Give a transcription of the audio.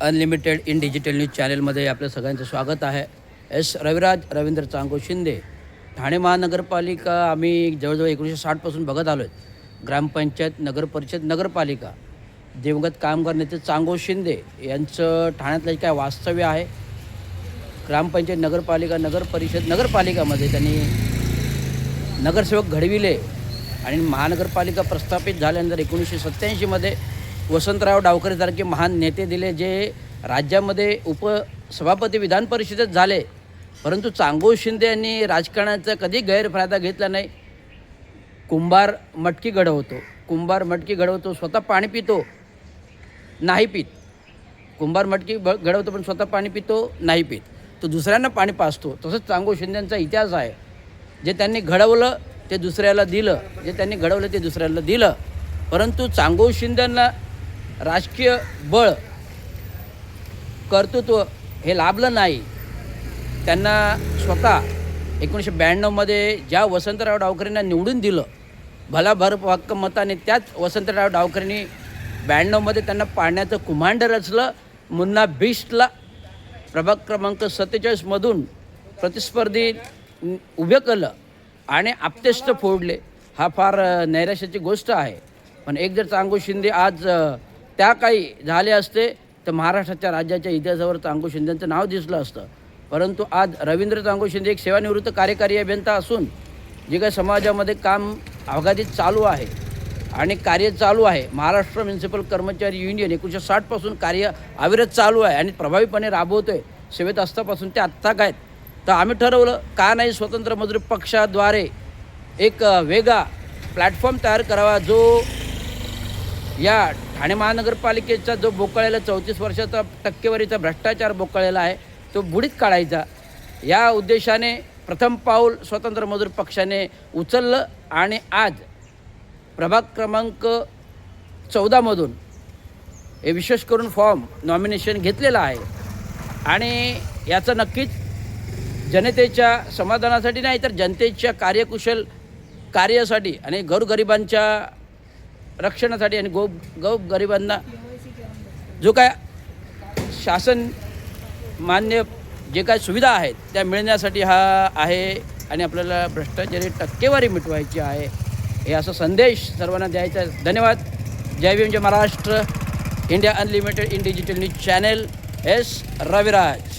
Unlimited in digital news चॅनलमध्ये आपलं सगळ्यांचं स्वागत आहे. एस रविराज रवींद्र चांगो शिंदे. ठाणे महानगरपालिका आम्ही जवळजवळ 1960पासून बघत आलो आहे. ग्रामपंचायत, नगरपरिषद, नगरपालिका. दिवंगत कामगार नेते चांगो शिंदे यांचं ठाण्यातलं काय वास्तव्य आहे. ग्रामपंचायत, नगरपालिका, नगरपरिषद, नगरपालिकामध्ये त्यांनी नगरसेवक घडविले आणि महानगरपालिका प्रस्थापित झाल्यानंतर 1987मध्ये वसंतराव डावखरेसारखे महान नेते दिले, जे राज्यामध्ये उपसभापती विधान परिषदेत झाले. परंतु चांगो शिंदे यांनी राजकारणाचा कधी गैरफायदा घेतला नाही. कुंभार मटकी घडवतो, स्वतः पाणी पितो, नाही पित. कुंभार मटकी घडवतो पण स्वतः पाणी पितो, नाही पित. तो दुसऱ्यांना पाणी पाजतो. तसंच चांगो शिंदेंचा इतिहास आहे. जे त्यांनी घडवलं ते दुसऱ्याला दिलं, परंतु चांगो शिंदेंना राजकीय बळ, कर्तृत्व हे लाभलं नाही. त्यांना स्वतः 1992मध्ये ज्या वसंतराव डावखरेंना निवडून दिलं, भलाभर हक्क मताने, त्याच वसंतराव डावखरेंनी 92मध्ये त्यांना पाडण्याचं कुमांड रचलं. मुन्ना बिष्टला प्रभाग क्रमांक 47मधून प्रतिस्पर्धी उभे केलं आणि आपतेष्ट फोडले. हा फार नैराश्याची गोष्ट आहे. पण एक जर चांगो शिंदे आज त्या काही झाले असते तर महाराष्ट्राच्या राज्याच्या इतिहासावर चांगो शिंदेंचं नाव दिसलं असतं. परंतु आज रवींद्र चांगो शिंदे एक सेवानिवृत्त कार्यकारी अभियंता असून जे काही समाजामध्ये काम अवघातीत चालू आहे आणि कार्य चालू आहे. महाराष्ट्र म्युनिसिपल कर्मचारी युनियन 1960पासून कार्य अविरत चालू आहे आणि प्रभावीपणे राबवतो आहे. सेवेत असतापासून ते आत्ता काय, तर आम्ही ठरवलं का नाही स्वतंत्र मजूर पक्षाद्वारे एक वेगळा प्लॅटफॉर्म तयार करावा, जो या ठाणे महानगरपालिकेचा जो बोकळलेला 34 वर्षाचा टक्केवारीचा भ्रष्टाचार बोकळलेला आहे तो बुडीत काढायचा. या उद्देशाने प्रथम पाऊल स्वतंत्र मजूर पक्षाने उचललं आणि आज प्रभाग क्रमांक 14मधून हे विशेष करून फॉर्म नॉमिनेशन घेतलेलं आहे. आणि याचं नक्कीच जनतेच्या समाधानासाठी नाही तर जनतेच्या कार्यकुशल कार्यासाठी आणि गोरगरिबांच्या रक्षणासाठी आणि गरिबांना जो काय शासन मान्य जे काय सुविधा आहेत त्या मिळण्यासाठी हा आहे. आणि आपल्याला भ्रष्टाचारी टक्केवारी मिटवायची आहे, हे असा संदेश सर्वांना द्यायचा आहे. धन्यवाद. जय भीम, जय Maharashtra. India unlimited in digital news channel. S Raviraj.